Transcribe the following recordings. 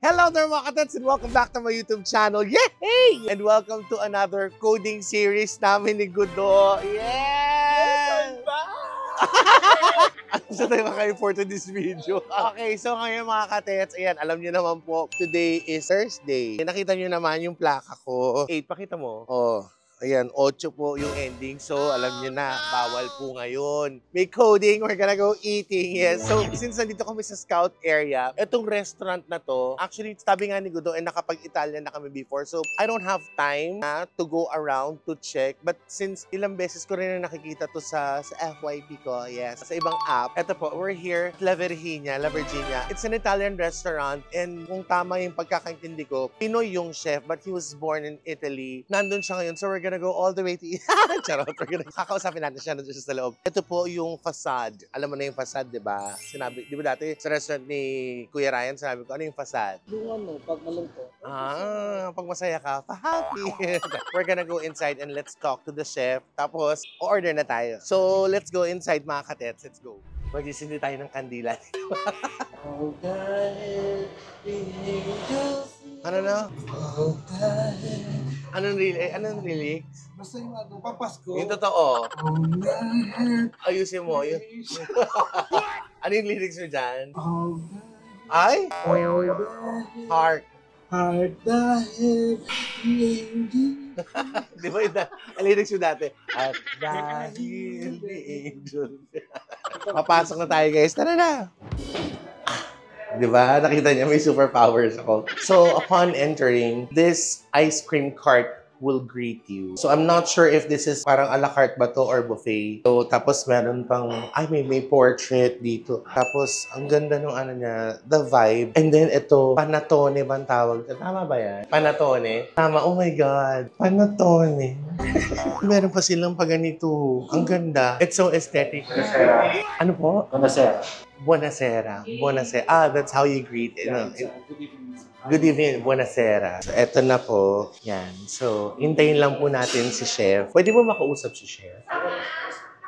Hello there mga katets and welcome back to my YouTube channel. Yay! And welcome to another coding series namin ni Gudo. Yes! Ano sa tayo makain for to this video? Okay, so ngayon mga katets, ayan, alam nyo naman po, today is Thursday. Nakita nyo naman yung plaka ko. 8, pakita mo. Oh. Ayan, 8 po yung ending. So, alam niyo na, bawal po ngayon. May coding, we're gonna go eating. Yes. So, since nandito kami sa Scout area, itong restaurant na to, actually, sabi nga ni Gudo, nakapag-Italian na kami before. So, I don't have time to go around to check. But since ilang beses ko rin na nakikita to sa FYP ko, yes, sa ibang app. Ito po, we're here, La Virginia. It's an Italian restaurant. And kung tama yung pagkakaintindi ko, Pinoy yung chef, but he was born in Italy. Nandun siya ngayon. So, we're gonna go all the way to Charot, kakausapin natin siya nandun siya sa loob. Ito po yung facade. Alam mo na yung facade, di ba? Sinabi, di ba dati sa restaurant ni Kuya Ryan, sinabi ko, ano yung facade? Yung pag malungkot. Pag masaya ka, pa-happy. We're gonna go inside and let's talk to the chef. Tapos, order na tayo. So, let's go inside mga katets. Let's go. Magsisindi tayo ng kandila. Ano na? Anong lyrics? Basta yung pampasko. Yung totoo. Ayusin mo. Yun. Ano yung lyrics mo dyan? Ay? Heart. Heart dahil Di ba yun? Ang lyrics mo dati? At dahil the angel. Papasok na tayo guys. Tara na! Di ba? Nakita niya may superpowers ako. So, upon entering, this ice cream cart will greet you. So, I'm not sure if this is parang a la carte ba to or buffet. So, tapos meron pang, may portrait dito. Tapos, ang ganda nung ano niya, the vibe. And then, ito, panettone bang tawag? Tama ba yan? Panettone? Tama, oh my God. Panettone. Meron pa silang paganito. Ang ganda. It's so aesthetic. Ano po? Buonasera. Buonasera. That's how you greet it. Good evening, buonasera. So, eto na po. Yan. So, hintayin lang po natin si Chef. Pwede mo makausap si Chef?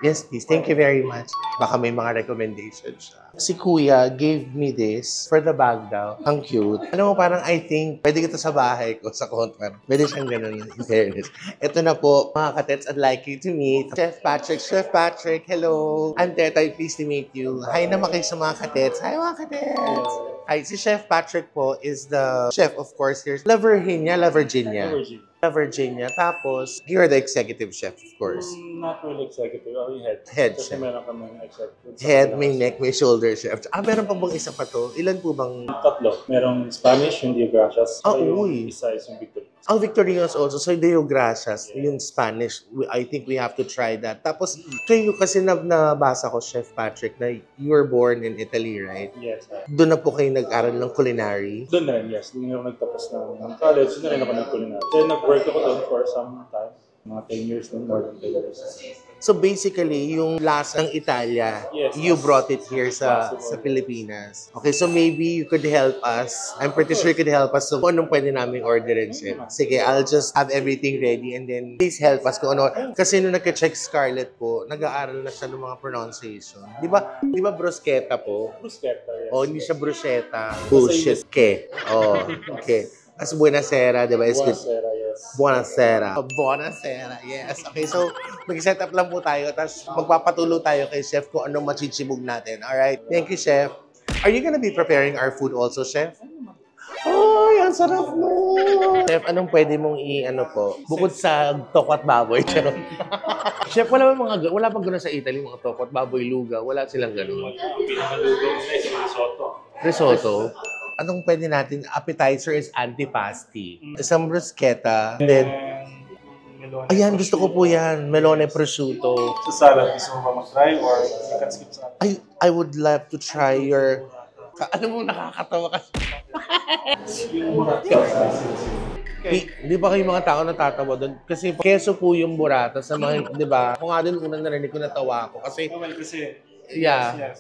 Yes, please. Thank you very much. Baka may mga recommendations siya. Si Kuya gave me this for the bag daw. Ang cute. Ano mo, parang I think, pwede kita sa bahay ko, sa contract. Pwede siyang ganun, in fairness. Ito na po, mga katets, I'd like you to meet Chef Patrick. Chef Patrick, hello. I'm Tetay, pleased to meet you. Hi naman kayo sa mga katets. Hi, mga katets. Hi, si Chef Patrick po is the chef, of course, here. La Virginia. La Virginia. Tapos, you're the executive chef, of course. Not really executive, only head. Head Kasi chef. meron kami executive. Head, may neck, may shoulder chef. Meron pa bang isa pa to? Ilan po bang... Tatlo. Merong Spanish, yung Dio Gracias. Uy. Isa is yung Victory. Ang Victorinos also. So, Deo Gracias, yung Spanish. I think we have to try that. Tapos, kayo kasi nabasa ko, Chef Patrick, na you were born in Italy, right? Yes. Doon na po kayo nag-aral ng culinary? Doon na rin, yes. Doon na ako nagtapos ng college. Doon na rin ako nag-culinary. Then nag-work ako doon for some time. Mga 10 years din, more than 10 years. So basically, yung lasa ng Italia, Yes, you brought it here sa possible. Pilipinas. Okay, so maybe you could help us. I'm pretty sure you could help us. So kung anong pwede namin orderin, Chef. Sige, I'll just have everything ready and then please help us kung ano. Kasi nung nagka-check Scarlett po, nag-aaral na siya ng mga pronunciation. Di ba bruschetta po? Bruschetta, yes. O, hindi siya bruschetta. Bullshit. Ke. Oh, okay. As buonasera, di ba? Is good. Buonasera, yes. Buonasera. Buonasera, yes. Okay, so mag-set up lang po tayo, tapos magpapatulo tayo kay Chef kung anong machichibog natin. Alright? Thank you, Chef. Are you gonna be preparing our food also, Chef? Ay, ang sarap mo! Chef, anong pwede mong i-ano po? Bukod sa toko at baboy, charot. Chef, wala pang gano'n sa Italy, mga toko at baboy, luga. Wala silang gano'n. Ang pinakalugaw na is risotto. Risotto? Anong pwede natin? Appetizer is antipasti. Isang bruschetta. And then, ayan, gusto ko po yan. Melone prosciutto. Sa salad, gusto mo ba mag-try or you can skip salad? I would love to try your... Ano mo nakakatawa kasi? Di ba kayo mga tao natatawa doon? Kasi keso po yung burrata sa mga, di ba? Kung nga din unang narinig ko natawa ako. Kasi, Well, kasi yeah,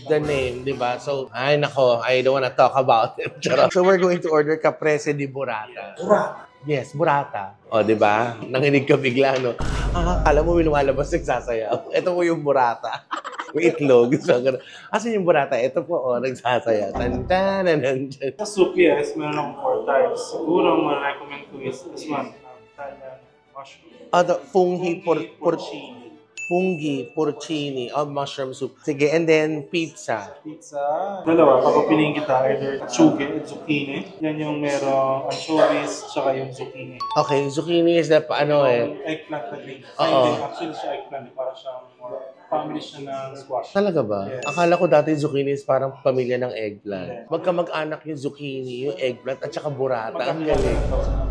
the name, di ba? So, ay nako, I don't wanna talk about it. So, we're going to order caprese di burrata. Yes, burrata. O, di ba? Nanginig ka bigla, no? Alam mo, may lumalabas nagsasayaw. Ito po yung burrata. May itlog. So, ganun. Asan yung burata? Ito po, nagsasaya. Tan-tan-tan-tan. Sa soup, yes, meron akong 4 types. Siguro, ang ma-recommend ko is this one. Italian mushroom. Fungi, porcini, mushroom soup. Sige, and then pizza. Pizza. Dalawa, papapiliin kita either tsuge at zucchini. Yan yung merong anchovies, tsaka yung zucchini. Okay, zucchini is the, Yung eggplant na green. Oo. Actually siya eggplant, para siyang more family siya ng squash. Talaga ba? Yes. Akala ko dati zucchini is parang pamilya ng eggplant. Magkamag-anak yung zucchini, yung eggplant, at saka burata. Ang galing.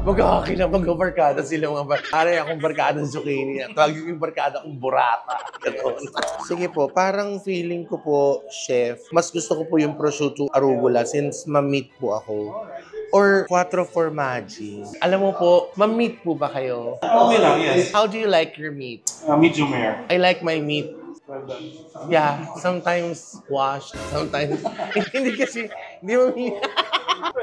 Magkakakila, magkabarkada sila mga Aray akong barkada ng zucchini. Tawag yung barkada kong burata. Ganun. Sige po, parang feeling ko po, chef, mas gusto ko po yung prosciutto arugula since ma-meat po ako. Or quattro formaggi. Alam mo po, ma-meat po ba kayo? Okay lang, yes. How do you like your meat? Medium rare. I like my meat. Well done. Yeah, sometimes washed, sometimes hindi kasi, hindi mo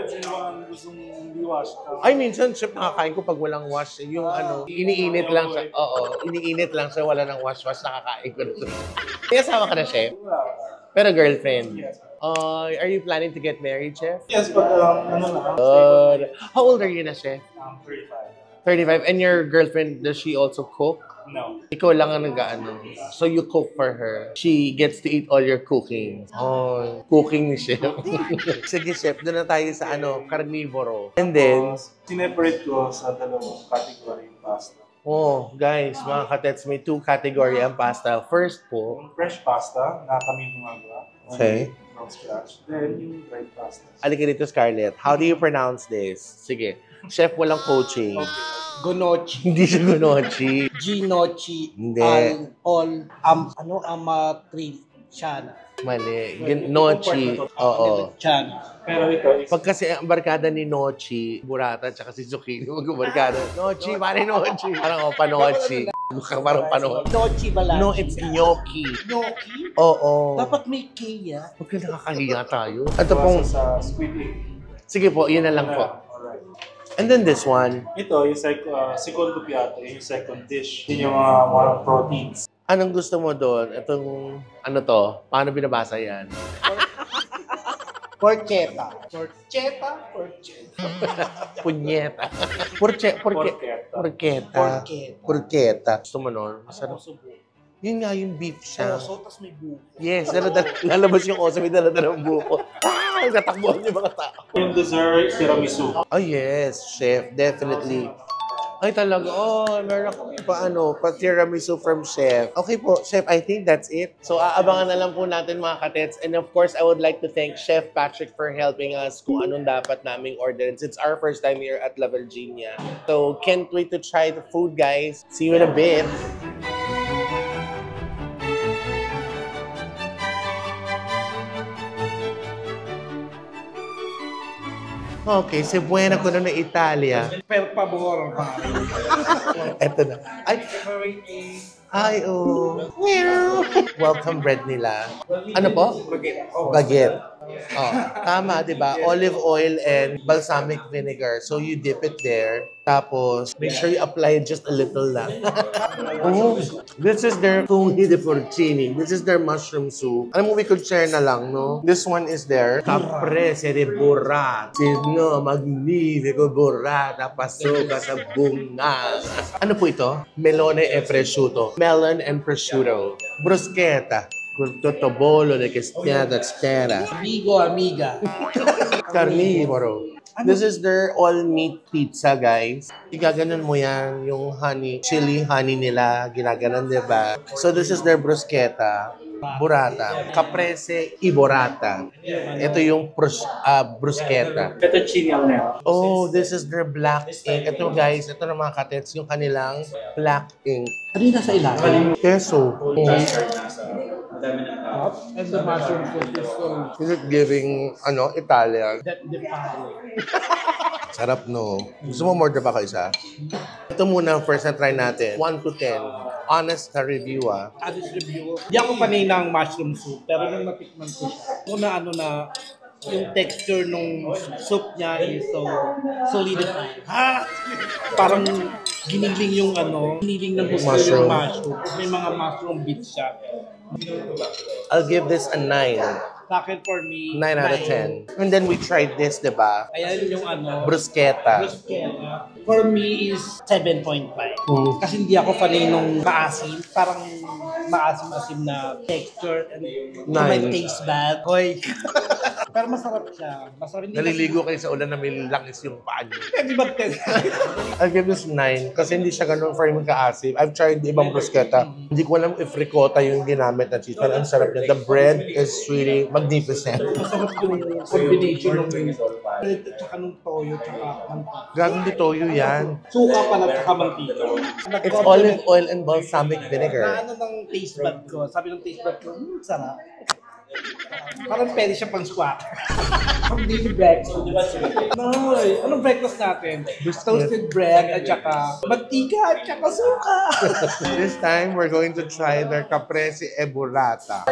Sino ba ang gustong i-wash? Ay, minsan, chef, nakakain ko pag walang wash. Yung iniinit lang siya. Oo, iniinit lang siya, wala nang wash, nakakain ko na. May asawa ka na, chef? Pero girlfriend? Yes. Are you planning to get married, chef? Yes, but ano na? How old are you na, chef? 35. 35. And your girlfriend, does she also cook? No. Ikaw lang ang nag-ano. So you cook for her. She gets to eat all your cooking. Oh, cooking ni chef. Sige, chef, doon na tayo sa carnivoro. And then, sineparate ko sa dalawang category yung pasta. oh, guys, mga katets, may 2 category ang pasta. First po, Yung fresh pasta na kami gumagawa. Okay. From scratch. Then yung dried pasta. alika dito, Scarlett. How do you pronounce this? Sige. Chef, walang coaching. Gonochi. Hindi siya gunochi. Ginochi. Hindi. Chana. Mali. Nochi. Oo. Chana. Pero ito is Pag kasi ang barkada ni Nochi, burata, tsaka si Zucchini, mag-barkada. Nochi, pare Nochi. Parang panochi. Parang panochi. Nochi ba No, it's gnocchi. Gnocchi? Oo. Dapat may K, ah. Huwag ka nakakahiya tayo. Ito pong, sa squid egg. sige po, yun na lang po. Alright. And then this one, Ito, yung segundo piatto, yung second dish. Yun yung mga proteins. anong gusto mo doon? Itong, ano to? Paano binabasa yan? Porchetta. Porchetta? Porchetta. Punyeta. Porchetta. Porchetta. Porchetta. Gusto mo nun? Masarap. Yun nga, yung beef siya. Oso, tas may buko. Yes, lalabas yung oso, may daladalang buko. Natakbuhan yung mga tao. Yung dessert, tiramisu. Oh yes, chef, definitely. Ay talaga, meron ako pa tiramisu from chef. Okay po, chef, I think that's it. So aabangan na lang po natin mga katets. And of course, I would like to thank Chef Patrick for helping us kung anong dapat naming order. It's our first time here at La Virginia. So can't wait to try the food, guys. See you in a bit. Okay, si Buena ko na Italia. Per favor, pare. Eto na. Ay, welcome bread nila. Ano po? Baguette. Oh, tama, di ba? Olive oil and balsamic vinegar. So you dip it there. Tapos, make sure you apply just a little lang. Oh, this is their fungi de porcini. This is their mushroom soup. Alam mo, we could share na lang, no? This one is their caprese de burrata. Sino, magnifico burrata, pasoka sa bunga. Ano po ito? Melone e prosciutto. Melon and prosciutto. Bruschetta. Con tottobolo de castiata spera. Amigo, amiga. Carnivoro. This is their all-meat pizza, guys. Igaganon mo yan, yung chili honey nila, ginaganon, di ba? So this is their bruschetta, burrata, caprese y burrata. Ito yung bruschetta. Fettuccine Alnero. Oh, this is their black ink. Ito guys, ito na mga katets, yung kanilang black ink. Ano yung nasa ilalim? Queso. And the mushroom soup is so Is it giving, Italian? that define. Sarap, no? Gusto mo order pa ka isa? Ito muna first na try natin. 1 to 10. Honest na review, ah. Honest review. Di ako panay ng mushroom soup, pero nung natikman ko siya, yung texture nung soup niya is so solidified. Parang giniling yung giniling ng gusto Mushroom. yung mushroom. May mga mushroom bits siya. I'll give this a 9. Sa akin, for me, 9 out of 10. And then we tried this, di ba? Ayan yung Bruschetta. bruschetta. For me is 7.5. Kasi hindi ako fanay nung maasim. Parang maasim-asim na texture. And may Nice. taste bad. Hoy. Pero masarap siya. Masarap. Hindi Naliligo kayo sa ulan na may langis yung paa niyo. Pwede mag-test. I'll give this 9 kasi hindi siya ganun for yung kaasim. I've tried the ibang bruschetta. Hindi ko alam if ricotta yung ginamit na cheese. Pero ang sarap niya. The bread is really magnificent. Masarap yung combination ng bread at saka ng toyo at saka mantika. Gagawin di toyo yan. Suka pala at saka mantika. It's olive oil and balsamic vinegar. Ano ng taste bud ko? Sabi ng taste bud ko, sarap. Parang pwede siya pang squatter. Ang daily breakfast. No, anong breakfast natin? Toasted bread at saka mantika at saka suka. This time, we're going to try their caprese e burrata.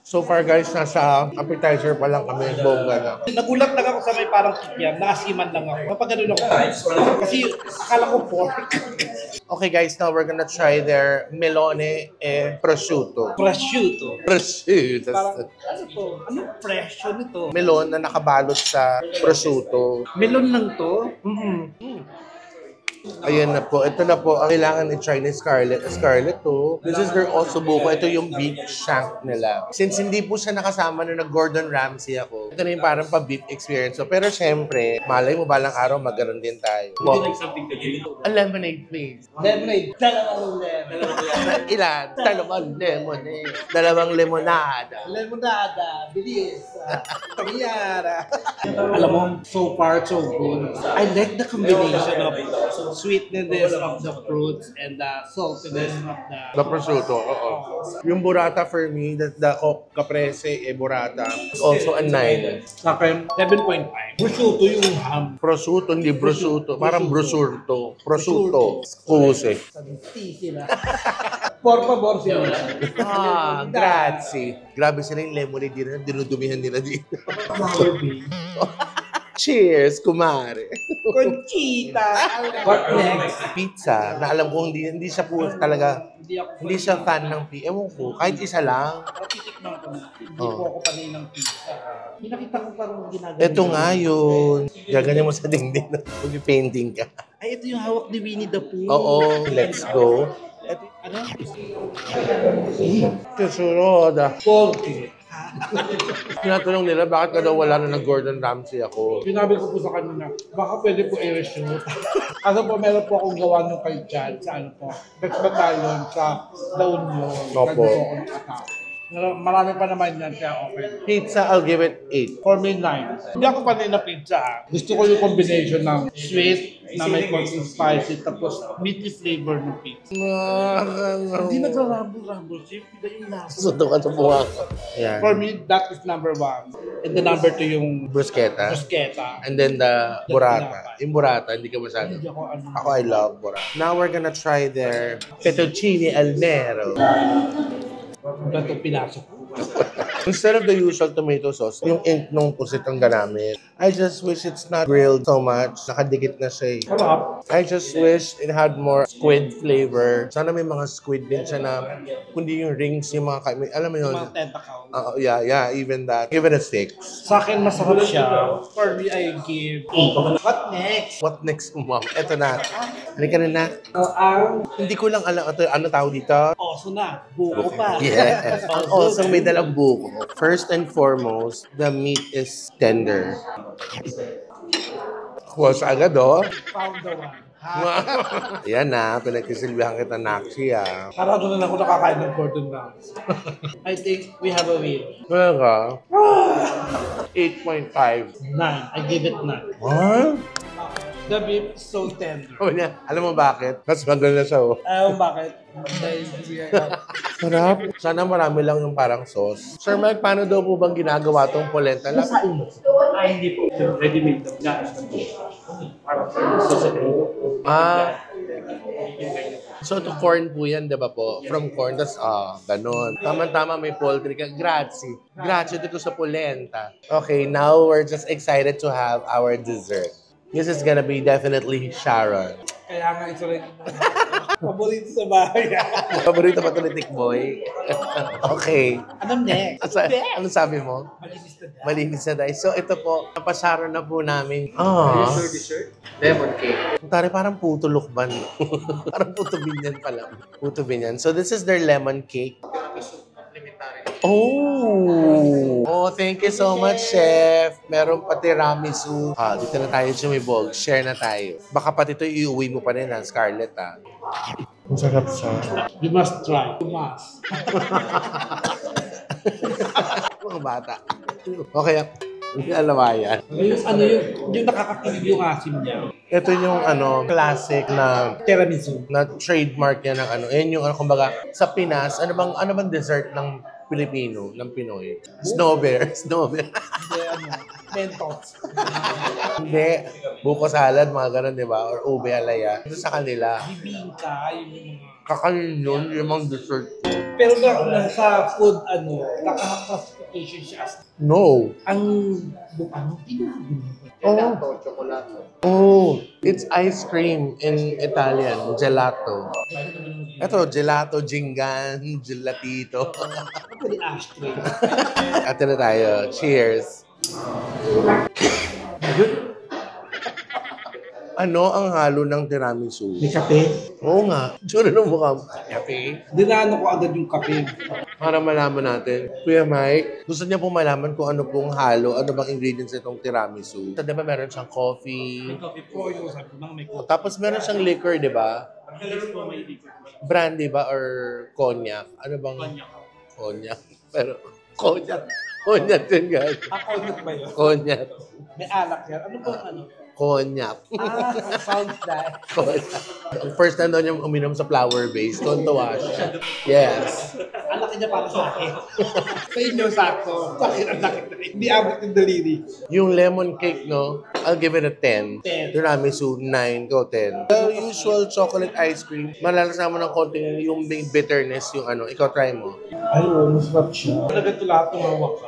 So far guys, nasa appetizer pa lang kami. Bongga na. Nagulat lang ako sa may parang kikyan, naasiman lang ako. Kapag ganun ako, kasi akala ko pork. Okay guys, now we're gonna try their melone e prosciutto. Prosciutto. Prosciutto. Parang, ano to? Anong presyo nito? Melon na nakabalot sa prosciutto. Melon lang to? Ayan na po. Ito na po ang kailangan i-try ni Scarlett. Scarlett to. This is their ossobuco. Ito yung beef shank nila. Since hindi po siya nakasama nung nag-Gordon Ramsay ako, ito na yung parang pa-beef experience. So, pero syempre, malay mo balang araw magkaroon din tayo. A lemonade, please. Lemonade. Dalawang lemonade. Ilan? Dalawang lemonade. Dalawang limonada. Lemonada. Bilis. Kamiyara. Alam mo, so far, so good. I like the combination of sweetness of the fruits and the saltiness of The prosciutto, oo. Yung burrata for me, the caprese e burrata, is also a 9. Sa akin, 7.5. Prosciutto yung ham. Prosciutto, hindi prosciutto. Parang brusurto. Prosciutto. Scuse. Santi sila. Por favor, sila. Grazie. Grabe sila yung lemonade din. Dinudumihan nila dito. Flower bee. Cheers, kumare. Conchita. What next? Pizza, na alam ko hindi siya po talaga, hindi siya fan ng pizza. Ewan ko, kahit isa lang. Titikman ko na. Hindi po ako panay ng pizza. Pinakita ko parang ginagawa. Ito nga yun. Gaganyan mo sa dingding na painting ka. Ay, ito yung hawak ni Winnie the Pooh. Oo, let's go. Ito, ano? Kasunod. Porky. Tinatanong nila bakit ka daw wala na Gordon Ramsay ako. Sinabi ko po sa kanila, baka pwede po i-reshoot. Kasi po, meron po akong gawa nung kay Chad sa ano po, Bex Battalion sa La Union. Opo. Nandito ako nakatao. Marami pa naman yan, kaya okay. Pizza, I'll give it 8. For me, 9. Hindi ako panay na pizza. Gusto ko yung combination ng sweet na may konting spicy tapos meaty flavor ng pizza. Hindi nagrarambol-rambol. Siyempre yung lasa. Sundo ka sa buha ko. Ayan. For me, that is number 1. And the number 2 yung Bruschetta. bruschetta. And then the burrata. Yung burrata, hindi ka masyado. Hindi ako ano. Ako, I love burrata. Now we're gonna try their fettuccine al nero. Ito pinasok ko. Instead of the usual tomato sauce, yung ink nung pusit ang ganamit. I just wish it's not grilled so much. Nakadikit na siya eh. Sarap. I just wish it had more squid flavor. Sana may mga squid din siya na, kundi yung rings, yung mga, alam mo yun? Mga tentacle. Yeah, even that. Give it a 6. Sa akin, masarap siya. For me, I give 8. What next? What next, ma'am? Eto na. Halika na na. Ang Hindi ko lang alam, ito, ano tawag dito? oso na. Buko pa. Yes. Ang osong may dalang buko. First and foremost, the meat is tender. Was agad, oh. Found the one. Yan na, pinagsisilbihan kita, Naksi, ah. Sarado na lang ako nakakain ng Gordon Ramsay. I think we have a win. Talaga? 8.5. 9. I give it 9. Huh? The beef is so tender. Oh, niya. Alam mo bakit? Mas maganda siya, oh. Bakit? Dahil Sarap. Sana marami lang yung parang sauce. Sir Mike, paano daw po bang ginagawa tong polenta? hindi po. Ready-made na. So, to corn po yan, di ba po? From corn, tas, ganun. Tama-tama, may poultry ka. Grazie. Grazie dito sa polenta. Okay, now we're just excited to have our dessert. This is gonna be definitely Sharon. Kaya nga ito rin paborito sa bahay. Paborito pa ito ni Tikboy. Okay. Anong next? Ano sabi mo? Malinis na dahil. Malinis na dahil. So ito po, napasara na po namin. Ah. Dessert? Lemon cake. Tari, parang puto lukban. Parang puto binyan pala. Puto binyan. So this is their lemon cake. Oh! Oh, thank you so much, Chef. Meron pa tiramisu. Dito na tayo sumibog. Share na tayo. Baka pati ito iuwi mo pa rin, Scarlett, Masarap siya. You must try. You must. Mga bata. Okay, alamayan. Yung nakakakilig yung asim niya. Ito yung classic na Tiramisu. trademark niya ng Yan yung kumbaga sa Pinas, ano bang dessert ng Pilipino, ng Pinoy? Snow bear. Hindi, Mentos. Hindi. Buko salad, mga ganun, di ba? Or ube alaya. Ito sa kanila. Bibingka, yung mga... Kakanin yun, yung mga dessert. Pero sa food, naka-classification siya as No. Oh, it's ice cream in Italian, gelato. Ito, gelato, jingan, gelatito. Pwede ashtray. Ate na tayo. Cheers. Ano ang halo ng tiramisu? May kape? Oo nga. Tsura ng mukha mo. Kape? Dinano ko agad yung kape. Para malaman natin. Kuya Mike, gusto niya pong malaman kung ano pong halo, ano bang ingredients itong tiramisu. So, di ba meron siyang coffee? Coffee po yung sabi ko, may coffee. Tapos meron siyang liquor, di ba? Brandy ba or cognac? Ano bang? Cognac. Pero, cognac. Cognac din, guys. Cognac ba yun? Cognac. May alak yan. Ano po Cognac. Sounds like. First time daw niya uminom sa flower base. Tontuwa siya. Yes. Ang laki niya para sa akin. Sa inyo, sakto. Sa akin, ang laki na rin. Hindi abot yung daliri. Yung lemon cake, no? I'll give it a 10. 10. Tiramisu, 9. Go 10. The usual chocolate ice cream, malalasan mo ng konting yung bitterness, yung Ikaw try mo. Ay, masarap siya. Talaga ito lahat tumawak ka.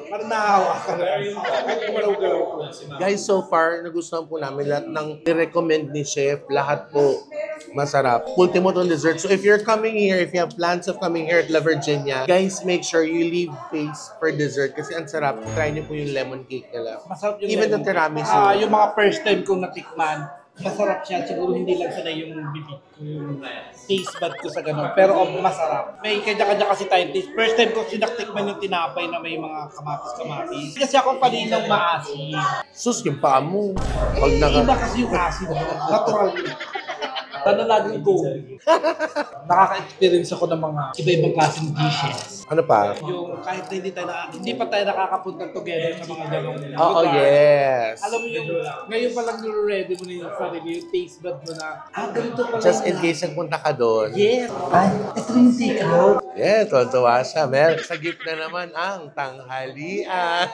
Parang nahawa ka na. Kahit kumalaw-galaw ko. Guys, so far, nagustuhan po namin lahat ng i-recommend ni Chef. Lahat po masarap. Ultimo tong dessert. So if you're coming here, if you have plans of coming here at La Virginia, guys, make sure you leave space for dessert kasi ang sarap. Try niyo po yung lemon cake nila. Masarap yung Even the lemon. tiramisu. Yung mga first time kong natikman, masarap siya. Siguro hindi lang sanay yung bibig ko, yung taste bud ko sa ganun. Pero masarap. May kanya-kanya kasi tayo taste. First time ko sinaktikman yung tinapay na may mga kamatis-kamatis. Kasi ako paninang maasim. Sus, yung paa mo. Pag Iba kasi yung asim. Natural yun. Ano laging go? Nakaka-experience ako ng mga iba-ibang klaseng dishes. Ano pa? Yung kahit na hindi pa tayo nakakapunta together sa mga ganong Oo, yes. Alam mo yung, ngayon pa lang ready mo na yung sarili, yung taste bud mo na, ganito pala. Just in case nagpunta ka doon. Yes. Ay, ito yung take out. Yeah, tuwa siya, Mel. Sa gift na naman ang tanghalian.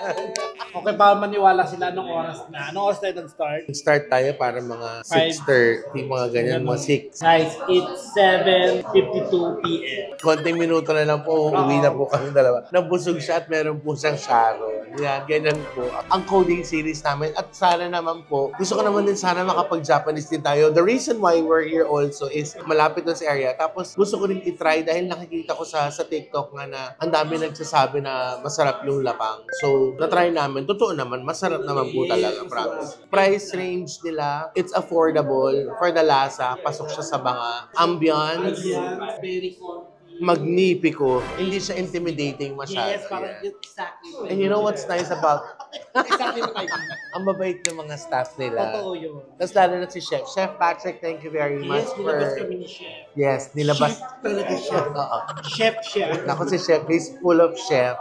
Okay, pa maniwala sila anong oras na. Anong oras tayo nag-start? Start tayo para mga 6:30, mga ganyan, mga 6. Guys, it's 7:52 p.m. Konting minuto na lang po, uwi na po kami dalawa. Nabusog siya at meron po siyang Sharon. Yan, ganyan po. Ang coding series namin. At sana naman po, gusto ko naman din sana makapag-Japanese din tayo. The reason why we're here also is malapit na sa area. Tapos gusto ko rin i-try dahil nakikita ko sa TikTok nga na ang dami nagsasabi na masarap yung lapang. So, na-try namin. Totoo naman, masarap naman po talaga, promise. Price range nila, it's affordable. For the lasa, pasok siya sa mga ambience. Very comfy. Magnifico. Hindi siya intimidating masyado. Yes, parang Yeah. exactly. And you know what's nice about Exactly what I mean. ang mabait ng mga staff nila. Totoo yun. Tapos lalo na si Chef. Chef Patrick, thank you very much Yes, for... nilabas kami ni Chef. Yes, nilabas. Chef talaga siya. Oo. Chef. Ako si Chef, he's full of chef.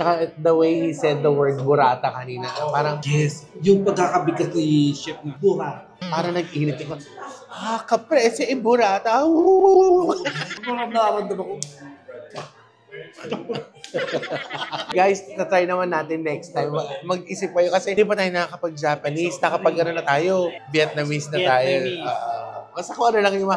Tsaka the way he said the word burrata kanina, parang Yes, yung pagkakabigat ni Chef na burrata. parang nag-init ako. Kapre, si burrata. Parang nararamdaman ko. Guys, na-try naman natin next time. Mag-isip kayo kasi hindi pa tayo nakakapag-Japanese. Nakapag-ano na tayo, Vietnamese na tayo. Basta kung ano lang yung,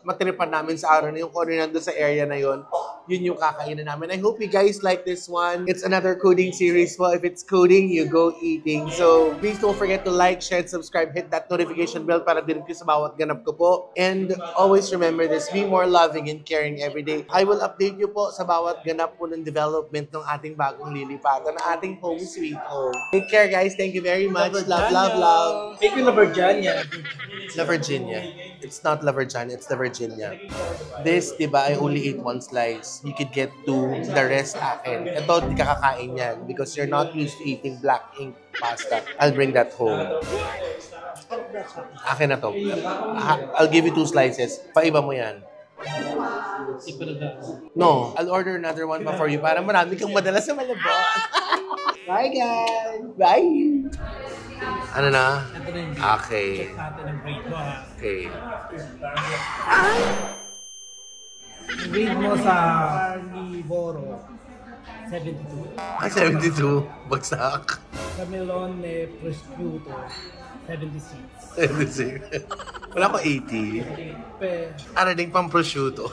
matripan namin sa araw na yung kung ano nandun sa area na yun, yun yung kakainan namin. I hope you guys like this one. It's another coding series. Well, if it's coding, you go eating. So, please don't forget to like, share, and subscribe. Hit that notification bell para din kayo sa bawat ganap ko po. And always remember this, be more loving and caring every day. I will update you po sa bawat ganap po ng development ng ating bagong lilipatan, ng ating home sweet home. Take care, guys. Thank you very much. Love, love, love. Thank you, La Virginia. La Virginia. It's not La Virginia, it's La Virginia. This, di ba, I only ate one slice. You could get two, the rest akin. Ito, di ka kakain yan because you're not used to eating black ink pasta. I'll bring that home. Akin na to. I'll give you 2 slices. Paiba mo yan. No, I'll order another one pa for you para marami kang madala sa Malabon. Bye, guys! Bye! Ano na? Ito na yung Okay. check natin ang grade mo, ha? Okay. Ang grade mo sa Carnivoro, 72. Ay, 72. Bagsak. Sa Melone Prosciutto, 76. 76. Wala ko 80. Pe, Araling pang prosciutto.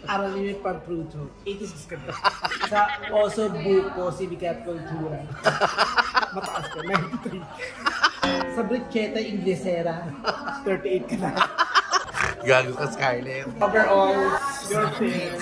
Aralini Pampruto, 86 ka na. Sa Oso Buco, Silicat Cultura, mataas ka, 93. Sa Bricheta Inglesera, 38 ka na. Gago ka, Scarlett. Overall, your fair.